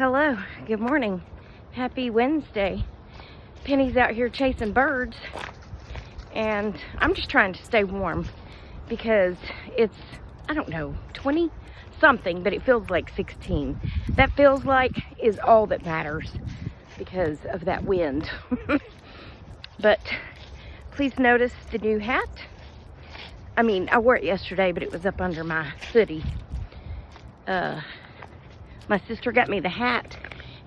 Hello, good morning. Happy Wednesday. Penny's out here chasing birds, and I'm just trying to stay warm because it's, I don't know, 20 something, but it feels like 16. That feels like is all that matters because of that wind. But please notice the new hat. I mean, I wore it yesterday, but it was up under my hoodie. My sister got me the hat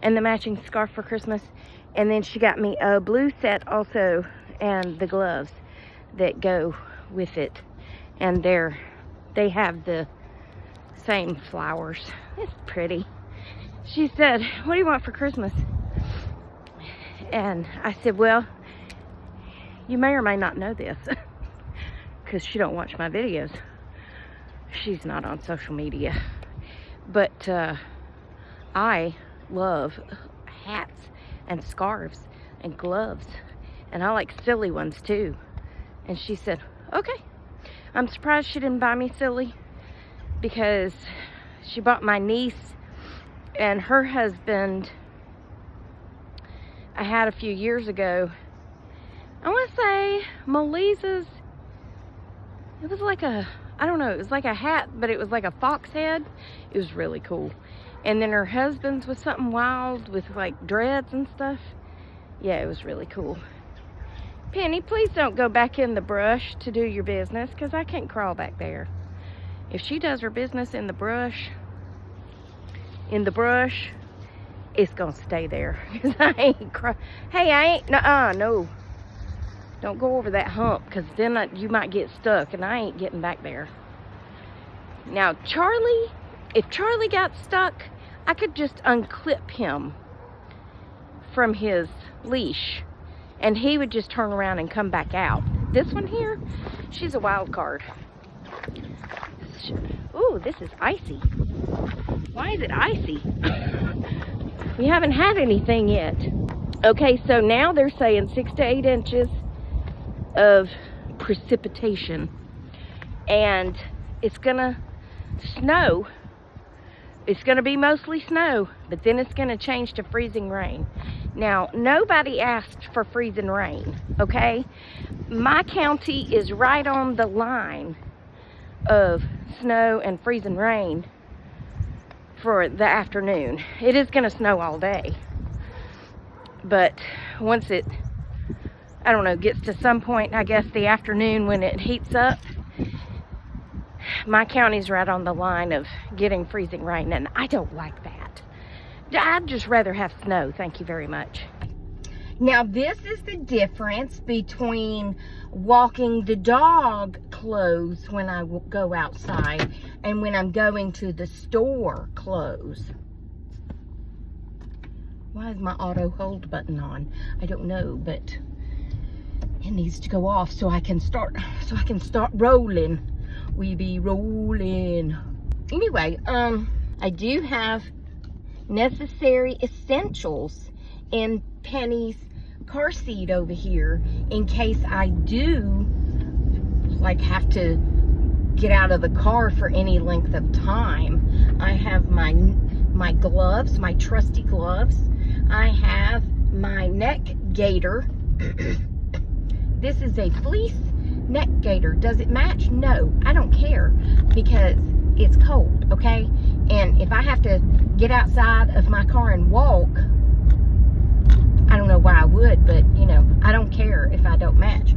and the matching scarf for Christmas, and then she got me a blue set also and the gloves that go with it, and they have the same flowers. It's pretty. She said, "What do you want for Christmas?" And I said, "Well, you may or may not know this because she don't watch my videos. She's not on social media, but I love hats and scarves and gloves, and I like silly ones too." And she said, "Okay." I'm surprised she didn't buy me silly, because she bought my niece and her husband I had a few years ago. I want to say Melissa's, it was like a, I don't know, it was like a hat, but it was like a fox head. It was really cool. And then her husband's was something wild with like dreads and stuff. Yeah, it was really cool. Penny, please don't go back in the brush to do your business, because I can't crawl back there. If she does her business in the brush, it's gonna stay there. Cause I ain't Hey, I ain't, no. Don't go over that hump, because then you might get stuck, and I ain't getting back there. Now, Charlie, if Charlie got stuck, I could just unclip him from his leash, and he would just turn around and come back out. This one here, she's a wild card. Ooh, this is icy. Why is it icy? We haven't had anything yet. Okay, so now they're saying 6 to 8 inches of precipitation, and it's gonna snow. It's gonna be mostly snow, but then it's gonna change to freezing rain. Now, nobody asked for freezing rain, okay? My county is right on the line of snow and freezing rain for the afternoon. It is gonna snow all day, but once it, I don't know, gets to some point, I guess the afternoon when it heats up, my county's right on the line of getting freezing rain, and I don't like that. I'd just rather have snow, thank you very much. Now, this is the difference between walking the dog clothes when I go outside and when I'm going to the store clothes. Why is my auto hold button on? I don't know, but it needs to go off so I can start rolling. We be rolling. Anyway, I do have necessary essentials in Penny's car seat over here in case I do like have to get out of the car for any length of time. I have my gloves, my trusty gloves. I have my neck gaiter. This is a fleece neck gaiter. Does it match? No, I don't care, because it's cold, okay? And if I have to get outside of my car and walk, I don't know why I would, but you know, I don't care if I don't match.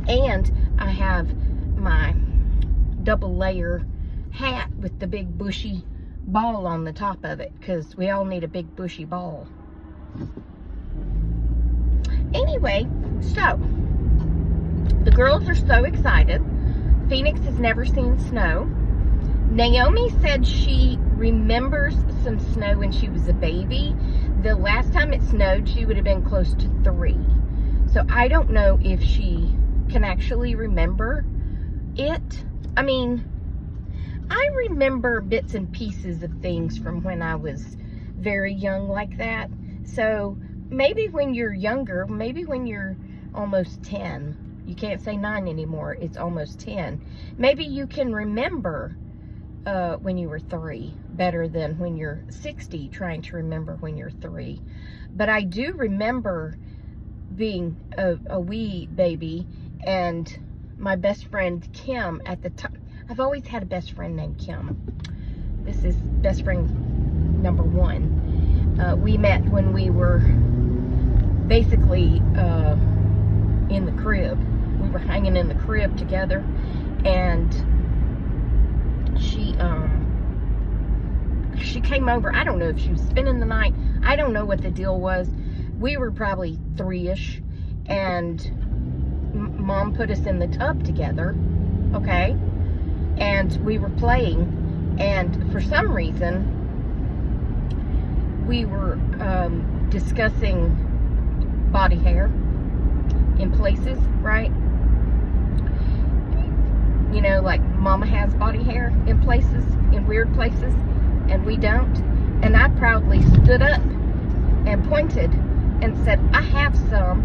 And I have my double layer hat with the big bushy ball on the top of it, because we all need a big bushy ball. Anyway, so the girls are so excited. Phoenix has never seen snow. Naomi said she remembers some snow when she was a baby. The last time it snowed, she would have been close to 3. So I don't know if she can actually remember it. I mean, I remember bits and pieces of things from when I was very young like that. So maybe when you're younger, maybe when you're almost 10, you can't say 9 anymore, it's almost 10. Maybe you can remember when you were 3, better than when you're 60 trying to remember when you're 3. But I do remember being a wee baby, and my best friend Kim at the time. I've always had a best friend named Kim. This is best friend number 1. We met when we were basically in the crib. We were hanging in the crib together, and she came over. I don't know if she was spending the night. I don't know what the deal was. We were probably 3-ish, and Mom put us in the tub together, okay? And we were playing, and for some reason, we were discussing body hair in places, right? You know, like Mama has body hair in places, in weird places, and we don't. And I proudly stood up and pointed and said, I have some.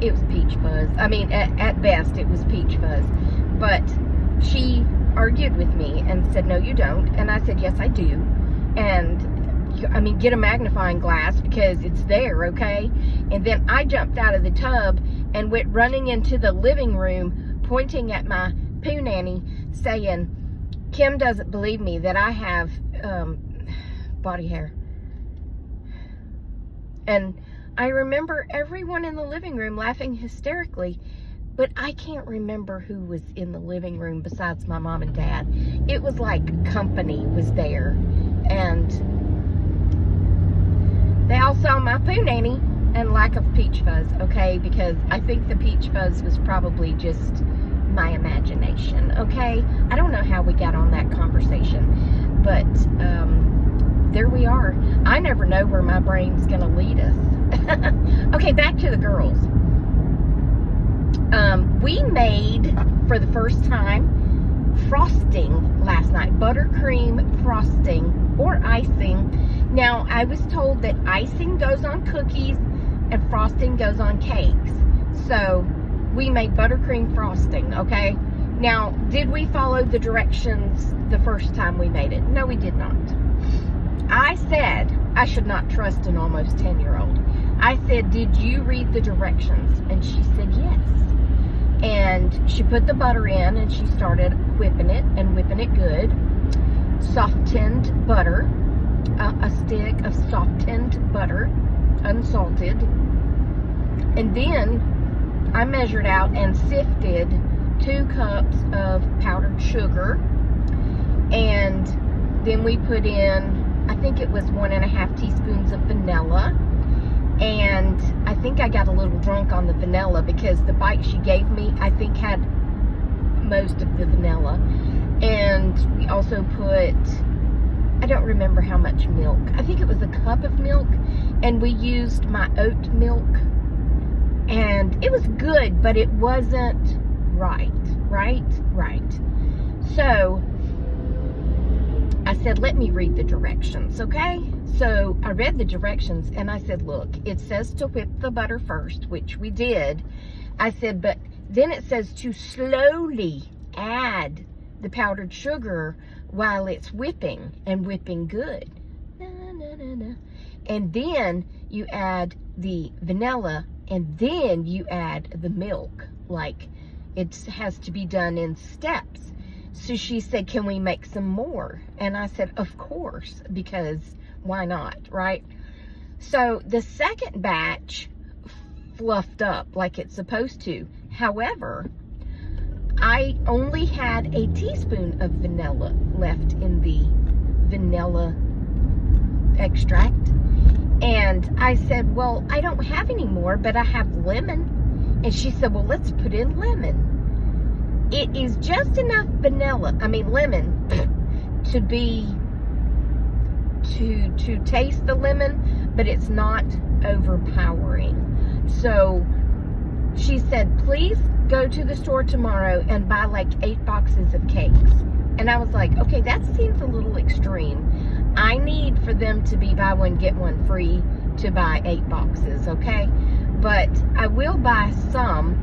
It was peach fuzz. I mean, at best, it was peach fuzz. But she argued with me and said, no, you don't. And I said, yes, I do. And, I mean, get a magnifying glass because it's there, okay? And then I jumped out of the tub and went running into the living room, pointing at my poo nanny, saying, Kim doesn't believe me that I have body hair. And I remember everyone in the living room laughing hysterically, but I can't remember who was in the living room besides my mom and dad. It was like company was there, and they all saw my poo nanny and lack of peach fuzz, okay? Because I think the peach fuzz was probably just my imagination, okay? I don't know how we got on that conversation, but there we are. I never know where my brain's gonna lead us. Okay, back to the girls. We made, for the first time, frosting last night. Buttercream frosting or icing. Now, I was told that icing goes on cookies and frosting goes on cakes. So, we made buttercream frosting, okay? Now, did we follow the directions the first time we made it? No, we did not. I said I should not trust an almost 10-year-old. I said, did you read the directions? And she said, yes. And she put the butter in and she started whipping it and whipping it good. Softened butter, a stick of softened butter, unsalted. And then I measured out and sifted 2 cups of powdered sugar. And then we put in, I think it was 1.5 teaspoons of vanilla. And I think I got a little drunk on the vanilla because the bite she gave me, I think, had most of the vanilla. And we also put, I don't remember how much milk. I think it was a cup of milk. And we used my oat milk. And it was good, but it wasn't right. So I said, let me read the directions, okay? So I read the directions and I said, look, it says to whip the butter first, which we did. I said, but then it says to slowly add the powdered sugar while it's whipping and whipping good. And then you add the vanilla and then you add the milk. Like, it has to be done in steps. So she said, can we make some more? And I said, of course, because why not, right? So the second batch fluffed up like it's supposed to. However, I only had a teaspoon of vanilla left in the vanilla extract. And I said, well, I don't have any more, but I have lemon. And she said, well, let's put in lemon. It is just enough lemon to taste the lemon, but it's not overpowering. So she said, please go to the store tomorrow and buy like 8 boxes of cakes. And I was like, okay, that seems a little extreme. I need for them to be buy one, get one free to buy 8 boxes, okay? But I will buy some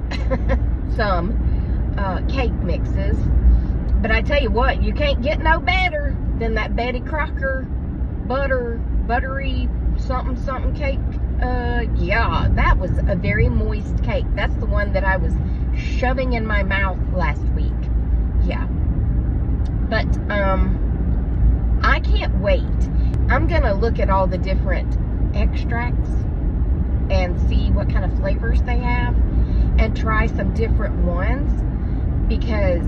cake mixes. But I tell you what, you can't get no better than that Betty Crocker buttery something cake. Yeah, that was a very moist cake. That's the one that I was shoving in my mouth last week. Yeah. But, I can't wait. I'm gonna look at all the different extracts and see what kind of flavors they have and try some different ones, because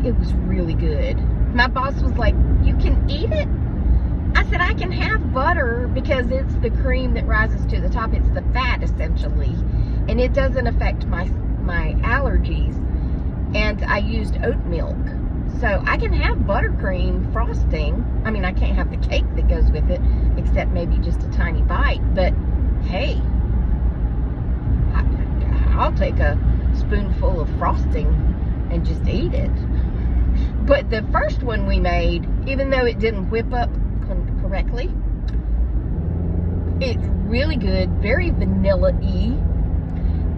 it was really good. My boss was like, "You can eat it?" I said, "I can have butter because it's the cream that rises to the top. It's the fat, essentially. And it doesn't affect my allergies. And I used oat milk. So I can have buttercream frosting. I mean, I can't have the cake that goes with it, except maybe just a tiny bite. But, hey, I'll take a spoonful of frosting and just eat it." But the first one we made, even though it didn't whip up correctly, it's really good, very vanilla-y,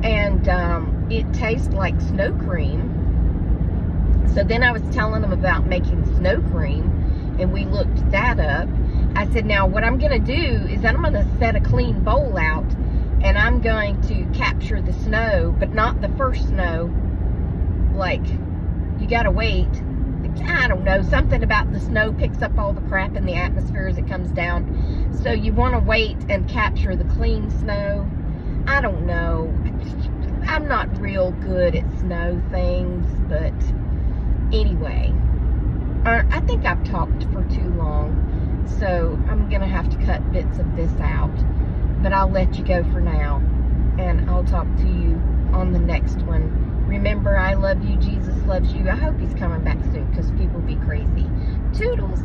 and it tastes like snow cream. So then I was telling them about making snow cream, and we looked that up. I said, now what I'm going to do is I'm going to set a clean bowl out, and I'm going to capture the snow, but not the first snow. Like, you got to wait. I don't know, something about the snow picks up all the crap in the atmosphere as it comes down. So you want to wait and capture the clean snow. I don't know. I'm not real good at snow things, but anyway, I think I've talked for too long, so I'm going to have to cut bits of this out. But I'll let you go for now, and I'll talk to you on the next one. Remember, I love you. Jesus loves you. I hope he's coming back soon, because people be crazy. Toodles.